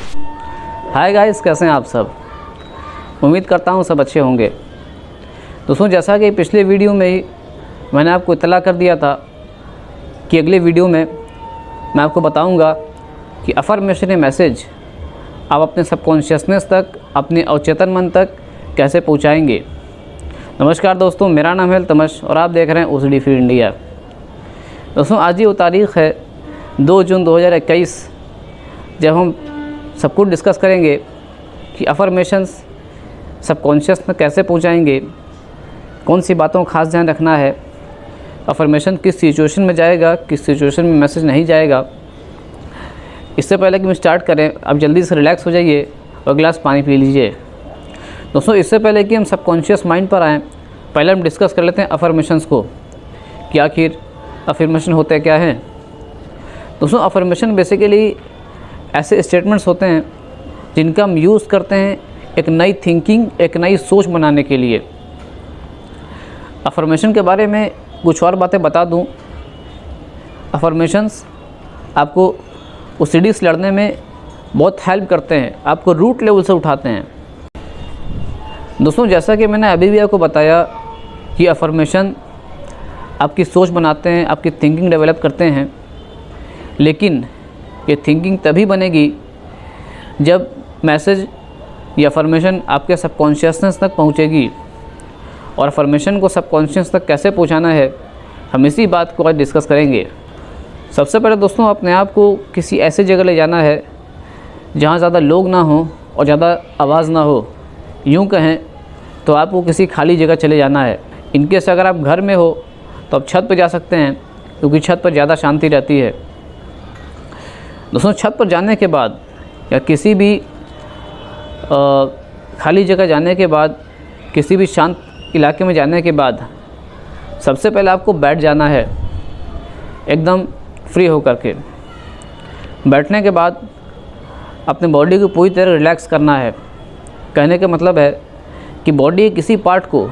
Hi guys, कैसे हैं आप सब। उम्मीद करता हूँ सब अच्छे होंगे। दोस्तों, जैसा कि पिछले वीडियो में ही मैंने आपको इत्तला कर दिया था कि अगले वीडियो में मैं आपको बताऊंगा कि अफर्मेशन मैसेज आप अपने सबकॉन्शियसनेस तक, अपने अवचेतन मन तक कैसे पहुंचाएंगे। नमस्कार दोस्तों, मेरा नाम है अल्तमश और आप देख रहे हैं OCD फीड इंडिया। दोस्तों, आज ही वो तारीख़ है 2 जून 2021, जब हम सब कुछ डिस्कस करेंगे कि अफर्मेशंस सबकॉन्शियस में कैसे पहुंचाएंगे, कौन सी बातों का खास ध्यान रखना है, अफर्मेशन किस सिचुएशन में जाएगा, किस सिचुएशन में मैसेज नहीं जाएगा। इससे पहले कि हम स्टार्ट करें, आप जल्दी से रिलैक्स हो जाइए और गिलास पानी पी लीजिए। दोस्तों, इससे पहले कि हम सबकॉन्शियस माइंड पर आएँ, पहले हम डिस्कस कर लेते हैं अफर्मेशंस को कि आखिर अफर्मेशन होते क्या हैं। दोस्तों, अफर्मेशन बेसिकली ऐसे स्टेटमेंट्स होते हैं जिनका हम यूज़ करते हैं एक नई थिंकिंग, एक नई सोच बनाने के लिए। अफर्मेशन के बारे में कुछ और बातें बता दूं। अफर्मेशंस आपको OCD से लड़ने में बहुत हेल्प करते हैं, आपको रूट लेवल से उठाते हैं। दोस्तों, जैसा कि मैंने अभी भी आपको बताया कि अफर्मेशन आपकी सोच बनाते हैं, आपकी थिंकिंग डेवलप करते हैं, लेकिन ये थिंकिंग तभी बनेगी जब मैसेज या अफर्मेशन आपके सबकॉन्शियसनेस तक पहुंचेगी। और अफर्मेशन को सबकॉन्शियस तक कैसे पहुंचाना है, हम इसी बात को आज डिस्कस करेंगे। सबसे पहले दोस्तों, अपने आप को किसी ऐसी जगह ले जाना है जहां ज़्यादा लोग ना हो और ज़्यादा आवाज़ ना हो। यूँ कहें तो आपको किसी खाली जगह चले जाना है। इनकेस अगर आप घर में हो तो आप छत पर जा सकते हैं, क्योंकि छत पर ज़्यादा शांति रहती है। दोस्तों, छत पर जाने के बाद या किसी भी खाली जगह जाने के बाद, किसी भी शांत इलाके में जाने के बाद सबसे पहले आपको बैठ जाना है, एकदम फ्री होकर के। बैठने के बाद अपने बॉडी को पूरी तरह रिलैक्स करना है। कहने का मतलब है कि बॉडी के किसी पार्ट को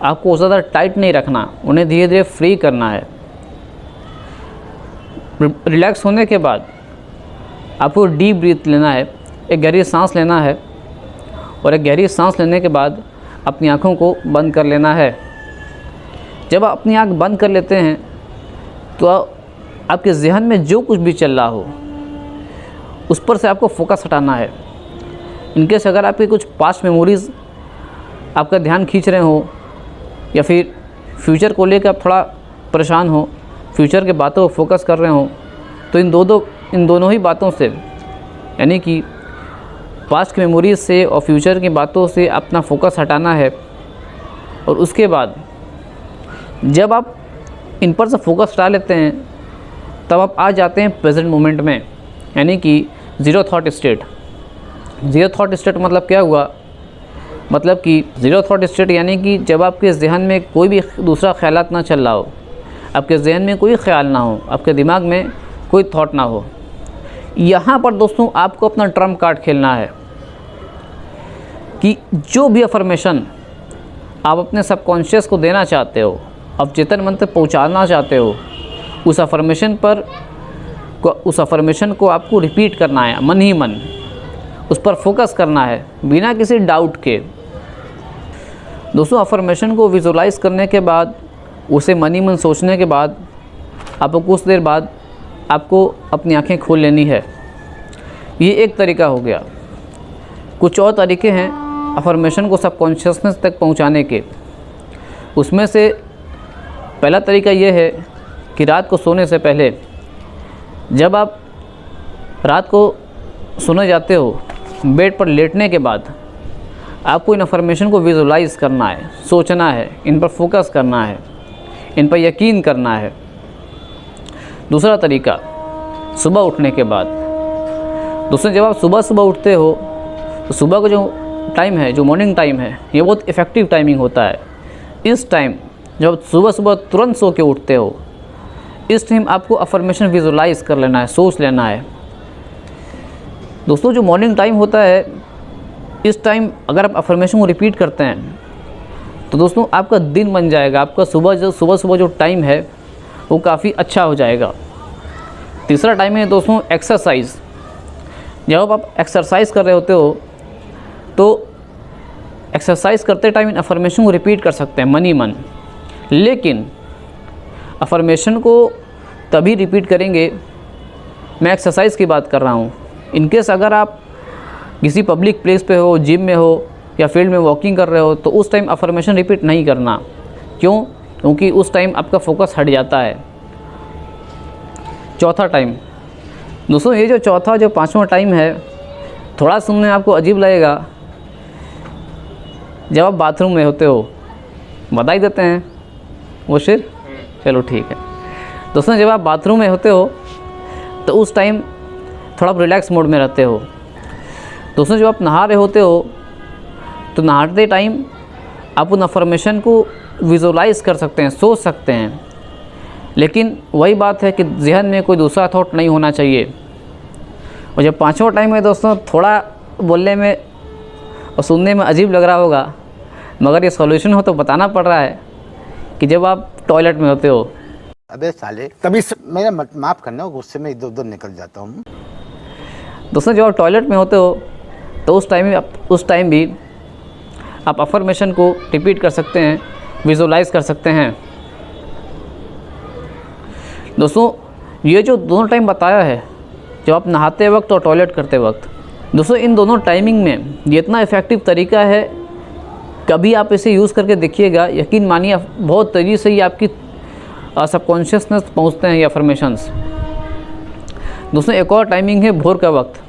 आपको ज़्यादा टाइट नहीं रखना, उन्हें धीरे धीरे फ्री करना है। रिलैक्स होने के बाद आपको डीप ब्रीथ लेना है, एक गहरी सांस लेना है, और एक गहरी सांस लेने के बाद अपनी आँखों को बंद कर लेना है। जब आप अपनी आँख बंद कर लेते हैं तो आपके ज़हन में जो कुछ भी चल रहा हो उस पर से आपको फोकस हटाना है। इनकेस अगर आपकी कुछ पास्ट मेमोरीज़ आपका ध्यान खींच रहे हो, या फिर फ्यूचर को लेकर आप थोड़ा परेशान हो, फ्यूचर के बातों को फोकस कर रहे हो, तो इन दोनों ही बातों से, यानी कि पास्ट की मेमोरीज से और फ्यूचर की बातों से अपना फोकस हटाना है। और उसके बाद जब आप इन पर से फोकस हटा लेते हैं तब आप आ जाते हैं प्रेजेंट मोमेंट में, यानी कि zero thought state. Zero thought state मतलब क्या हुआ? मतलब कि ज़ीरो थॉट स्टेट यानी कि जब आपके जहन में कोई भी दूसरा ख्यालात ना चल रहा हो, आपके जहन में कोई ख्याल ना हो, आपके दिमाग में कोई थॉट ना हो। यहाँ पर दोस्तों आपको अपना ट्रम्प कार्ड खेलना है कि जो भी अफर्मेशन आप अपने सबकॉन्शियस को देना चाहते हो, अवचेतन मन तक पहुँचाना चाहते हो, उस अफर्मेशन को आपको रिपीट करना है, मन ही मन उस पर फोकस करना है, बिना किसी डाउट के। दोस्तों, अफर्मेशन को विजुलाइज़ करने के बाद, उसे मन ही मन सोचने के बाद, आपको कुछ देर बाद आपको अपनी आंखें खोल लेनी है। ये एक तरीका हो गया। कुछ और तरीके हैं अफर्मेशन को सबकॉन्शियसनेस तक पहुंचाने के। उसमें से पहला तरीका ये है कि रात को सोने से पहले, जब आप रात को सोने जाते हो, बेड पर लेटने के बाद आपको इन अफर्मेशन को विजुलाइज़ करना है, सोचना है, इन पर फोकस करना है, इन पर यकीन करना है। दूसरा तरीका, सुबह उठने के बाद। दोस्तों, जब आप सुबह उठते हो तो सुबह का जो टाइम है, जो मॉर्निंग टाइम है, ये बहुत इफ़ेक्टिव टाइमिंग होता है। इस टाइम जब सुबह तुरंत सो के उठते हो, इस टाइम आपको अफर्मेशन विजुलाइज़ कर लेना है, सोच लेना है। दोस्तों, जो मॉर्निंग टाइम होता है, इस टाइम अगर आप अफर्मेशन को रिपीट करते हैं तो दोस्तों आपका दिन बन जाएगा। आपका सुबह जो टाइम है वो काफ़ी अच्छा हो जाएगा। तीसरा टाइम है दोस्तों एक्सरसाइज। जब आप एक्सरसाइज कर रहे होते हो तो एक्सरसाइज करते टाइम इन अफर्मेशन को रिपीट कर सकते हैं मन ही मन, लेकिन अफर्मेशन को तभी रिपीट करेंगे, मैं एक्सरसाइज की बात कर रहा हूँ। इनकेस अगर आप किसी पब्लिक प्लेस पे हो, जिम में हो या फील्ड में वॉकिंग कर रहे हो, तो उस टाइम अफर्मेशन रिपीट नहीं करना। क्यों? क्योंकि उस टाइम आपका फोकस हट जाता है। चौथा टाइम दोस्तों, ये जो चौथा जो पांचवा टाइम है, थोड़ा सुनने में आपको अजीब लगेगा। जब आप बाथरूम में होते हो, बता ही देते हैं वो शेर, चलो ठीक है दोस्तों। जब आप बाथरूम में होते हो तो उस टाइम थोड़ा आप रिलैक्स मोड में रहते हो। दोस्तों जब आप नहा रहे होते हो तो नहाते टाइम आप उन अफर्मेशन को विजुलाइज कर सकते हैं, सोच सकते हैं, लेकिन वही बात है कि जहन में कोई दूसरा थॉट नहीं होना चाहिए। और जब पांचवा टाइम है दोस्तों, थोड़ा बोलने में और सुनने में अजीब लग रहा होगा, मगर ये सॉल्यूशन हो तो बताना पड़ रहा है कि जब आप टॉयलेट में होते हो। अबे साले, तभी मेरा माफ़ करना, गुस्से में इधर उधर निकल जाता हूँ। दोस्तों जब आप टॉयलेट में होते हो तो उस टाइम भी आप अफर्मेशन को रिपीट कर सकते हैं, विजुलाइज कर सकते हैं। दोस्तों ये जो दोनों टाइम बताया है, जब आप नहाते वक्त और टॉयलेट करते वक्त, दोस्तों इन दोनों टाइमिंग में ये इतना इफ़ेक्टिव तरीका है, कभी आप इसे यूज़ करके देखिएगा, यकीन मानिए बहुत तेज़ी से ही आपकी सबकॉन्शियसनेस पहुंचते हैं ये अफर्मेशंस। दोस्तों एक और टाइमिंग है भोर का वक्त।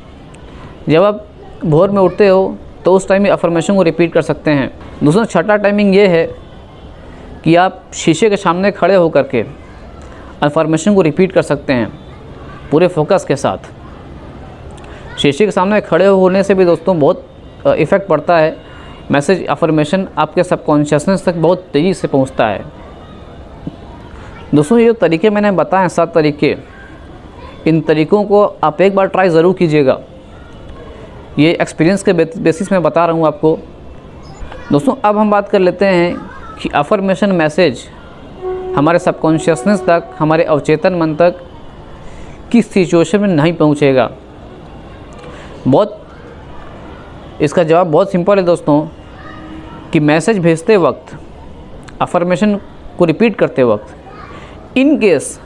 जब आप भोर में उठते हो तो उस टाइम में अफर्मेशन को रिपीट कर सकते हैं। दोस्तों छठा टाइमिंग ये है कि आप शीशे के सामने खड़े होकर के अफर्मेशन को रिपीट कर सकते हैं पूरे फोकस के साथ। शीशे के सामने खड़े होने से भी दोस्तों बहुत इफ़ेक्ट पड़ता है, मैसेज अफर्मेशन आपके सबकॉन्शियसनेस तक बहुत तेज़ी से पहुंचता है। दोस्तों ये जो तरीके मैंने बताए हैं 7 तरीके, इन तरीक़ों को आप एक बार ट्राई ज़रूर कीजिएगा। ये एक्सपीरियंस के बेसिस में बता रहा हूँ आपको। दोस्तों अब हम बात कर लेते हैं कि अफर्मेशन मैसेज हमारे सबकॉन्शियसनेस तक, हमारे अवचेतन मन तक किस सिचुएशन में नहीं पहुँचेगा। इसका जवाब बहुत सिंपल है दोस्तों, कि मैसेज भेजते वक्त, अफर्मेशन को रिपीट करते वक्त, इन केस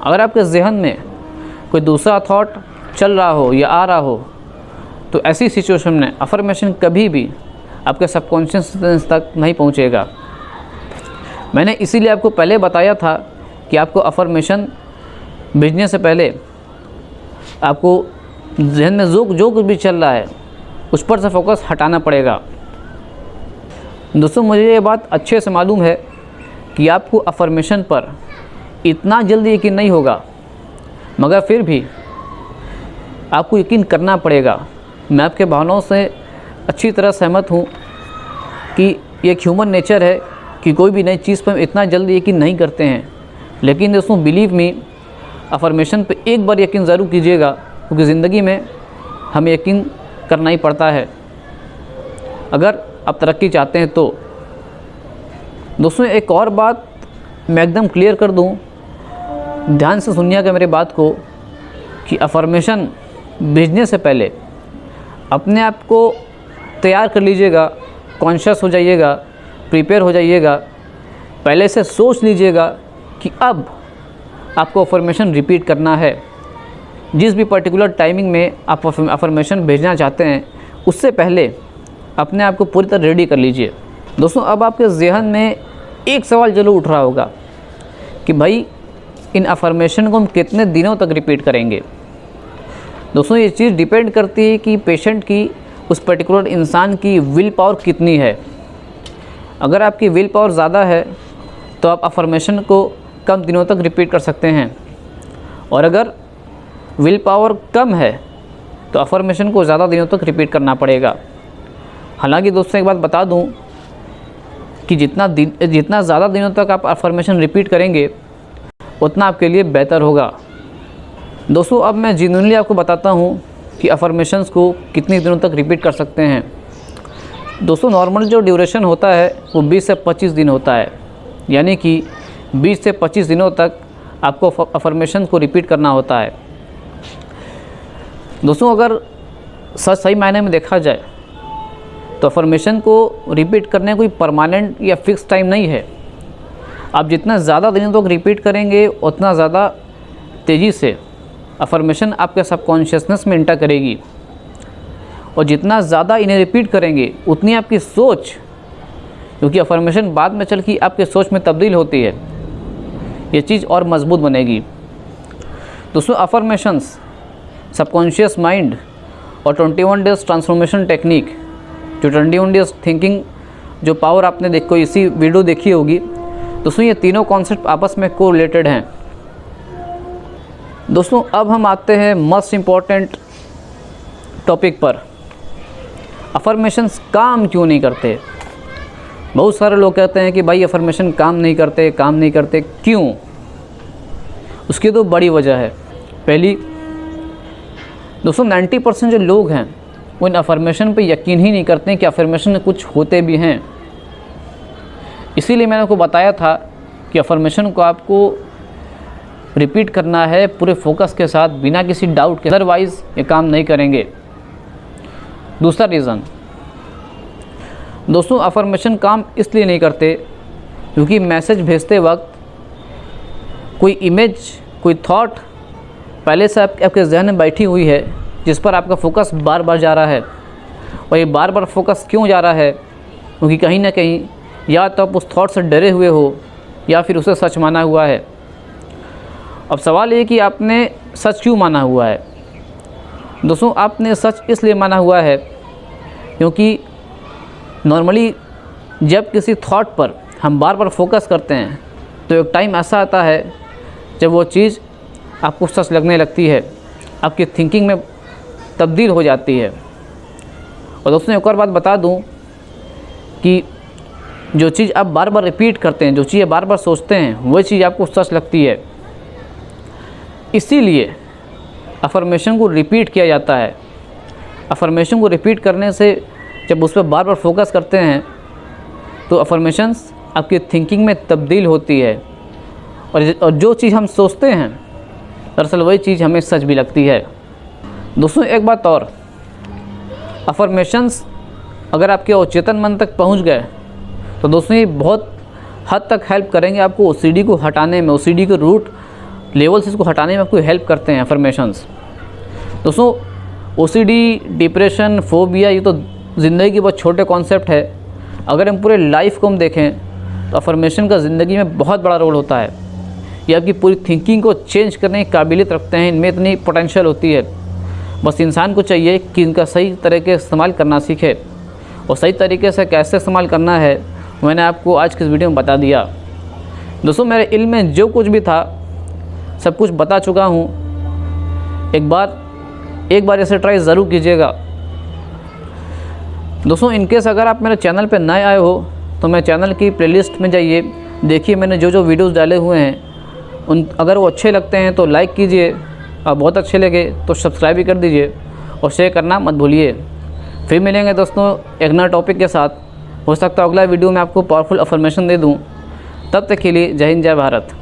अगर आपके जहन में कोई दूसरा थॉट चल रहा हो या आ रहा हो, तो ऐसी सिचुएशन में अफर्मेशन कभी भी आपके सबकॉन्शियस तक नहीं पहुंचेगा। मैंने इसीलिए आपको पहले बताया था कि आपको अफर्मेशन भेजने से पहले आपको जहन में जो कुछ भी चल रहा है उस पर से फोकस हटाना पड़ेगा। दोस्तों मुझे ये बात अच्छे से मालूम है कि आपको अफर्मेशन पर इतना जल्दी यकीन नहीं होगा, मगर फिर भी आपको यकीन करना पड़ेगा। मैं आपके भावनाओं से अच्छी तरह सहमत हूँ कि ये एक ह्यूमन नेचर है कि कोई भी नई चीज़ पर इतना जल्दी यकीन नहीं करते हैं, लेकिन दोस्तों बिलीव मी, अफर्मेशन पे एक बार यकीन ज़रूर कीजिएगा, क्योंकि ज़िंदगी में हमें यकीन करना ही पड़ता है अगर आप तरक्की चाहते हैं तो। दोस्तों एक और बात मैं एकदम क्लियर कर दूं, ध्यान से सुनिएगा मेरी बात को, कि अफर्मेशन भेजने से पहले अपने आप को तैयार कर लीजिएगा, कॉन्शियस हो जाइएगा, प्रिपेयर हो जाइएगा, पहले से सोच लीजिएगा कि अब आपको अफर्मेशन रिपीट करना है। जिस भी पर्टिकुलर टाइमिंग में आप अफर्मेशन भेजना चाहते हैं, उससे पहले अपने आप को पूरी तरह रेडी कर लीजिए। दोस्तों अब आपके जहन में एक सवाल जरूर उठ रहा होगा कि भाई इन अफर्मेशन को हम कितने दिनों तक रिपीट करेंगे। दोस्तों ये चीज़ डिपेंड करती है कि पेशेंट की, उस पर्टिकुलर इंसान की विल पावर कितनी है। अगर आपकी विल पावर ज़्यादा है तो आप अफर्मेशन को कम दिनों तक रिपीट कर सकते हैं, और अगर विल पावर कम है तो अफर्मेशन को ज़्यादा दिनों तक रिपीट करना पड़ेगा। हालांकि दोस्तों एक बात बता दूं कि जितना ज़्यादा दिनों तक आप अफर्मेशन रिपीट करेंगे उतना आपके लिए बेहतर होगा। दोस्तों अब मैं जेन्युइनली आपको बताता हूं कि अफर्मेशंस को कितने दिनों तक रिपीट कर सकते हैं। दोस्तों नॉर्मल जो ड्यूरेशन होता है वो 20 से 25 दिन होता है, यानी कि 20 से 25 दिनों तक आपको अफर्मेशन को रिपीट करना होता है। दोस्तों अगर सही मायने में देखा जाए तो अफर्मेशन को रिपीट करने कोई परमानेंट या फिक्स टाइम नहीं है। आप जितना ज़्यादा दिनों तक रिपीट करेंगे उतना ज़्यादा तेज़ी से अफर्मेशन आपके सबकॉन्शियसनेस में एंटर करेगी, और जितना ज़्यादा इन्हें रिपीट करेंगे उतनी आपकी सोच, क्योंकि अफर्मेशन बाद में चल के आपके सोच में तब्दील होती है, ये चीज़ और मजबूत बनेगी। दोस्तों, अफर्मेशंस, सबकॉन्शियस माइंड और 21 डेज़ ट्रांसफॉर्मेशन टेक्निक, जो 21 डेज़ थिंकिंग जो पावर आपने देखो इसी वीडियो देखी होगी, दोस्तों ये तीनों कॉन्सेप्ट आपस में को रिलेटेड हैं। दोस्तों, अब हम आते हैं मोस्ट इम्पॉर्टेंट टॉपिक पर, अफर्मेशंस काम क्यों नहीं करते। बहुत सारे लोग कहते हैं कि भाई अफर्मेशन काम नहीं करते, क्यों? उसकी तो बड़ी वजह है। पहली, दोस्तों 90% जो लोग हैं वो इन अफर्मेशन पे यकीन ही नहीं करते हैं कि अफर्मेशन में कुछ होते भी हैं। इसीलिए मैंने आपको बताया था कि अफर्मेशन को आपको रिपीट करना है पूरे फोकस के साथ, बिना किसी डाउट के, अदरवाइज़ ये काम नहीं करेंगे। दूसरा रीज़न, दोस्तों अफर्मेशन काम इसलिए नहीं करते क्योंकि मैसेज भेजते वक्त कोई इमेज, कोई थॉट पहले से आपके जहन में बैठी हुई है, जिस पर आपका फोकस बार बार जा रहा है। और ये बार बार फोकस क्यों जा रहा है? क्योंकि कहीं ना कहीं या तो आप उस थॉट से डरे हुए हो या फिर उसे सच माना हुआ है। अब सवाल ये कि आपने सच क्यों माना हुआ है। दोस्तों, आपने सच इसलिए माना हुआ है क्योंकि नॉर्मली जब किसी थॉट पर हम बार बार फोकस करते हैं तो एक टाइम ऐसा आता है जब वो चीज़ आपको सच लगने लगती है, आपकी थिंकिंग में तब्दील हो जाती है। और दोस्तों एक और बात बता दूं कि जो चीज़ आप बार बार रिपीट करते हैं, जो चीज़ बार बार सोचते हैं, वही चीज़ आपको सच लगती है। इसीलिए अफर्मेशन को रिपीट किया जाता है। अफर्मेशन को रिपीट करने से जब उस पर बार बार फोकस करते हैं तो अफर्मेशंस आपकी थिंकिंग में तब्दील होती है, और जो चीज़ हम सोचते हैं दरअसल वही चीज़ हमें सच भी लगती है। दोस्तों एक बात और, अफर्मेशंस अगर आपके अवचेतन मन तक पहुंच गए तो दोस्तों ये बहुत हद तक हेल्प करेंगे आपको ओसीडी को हटाने में, ओसीडी के रूट लेवल से इसको हटाने में आपको हेल्प करते हैं अफर्मेशंस। दोस्तों ओसीडी, डिप्रेशन, फोबिया, ये तो ज़िंदगी के बहुत छोटे कॉन्सेप्ट है। अगर हम पूरे लाइफ को हम देखें तो अफर्मेशन का ज़िंदगी में बहुत बड़ा रोल होता है। ये आपकी पूरी थिंकिंग को चेंज करने की काबिलियत रखते हैं, इनमें इतनी पोटेंशियल होती है। बस इंसान को चाहिए कि इनका सही तरीके से इस्तेमाल करना सीखे, और सही तरीके से कैसे इस्तेमाल करना है मैंने आपको आज की इस वीडियो में बता दिया। दोस्तों मेरे इल्म में जो कुछ भी था सब कुछ बता चुका हूँ। एक बार ऐसे ट्राई ज़रूर कीजिएगा। दोस्तों इनकेस अगर आप मेरे चैनल पर नए आए हो तो मैं चैनल की प्लेलिस्ट में जाइए, देखिए मैंने जो वीडियोस डाले हुए हैं उन अगर वो अच्छे लगते हैं तो लाइक कीजिए, और बहुत अच्छे लगे तो सब्सक्राइब भी कर दीजिए, और शेयर करना मत भूलिए। फिर मिलेंगे दोस्तों एक नए टॉपिक के साथ। हो सकता है अगला वीडियो में आपको पावरफुल अफर्मेशन दे दूँ। तब तक के लिए जय हिंद, जय भारत।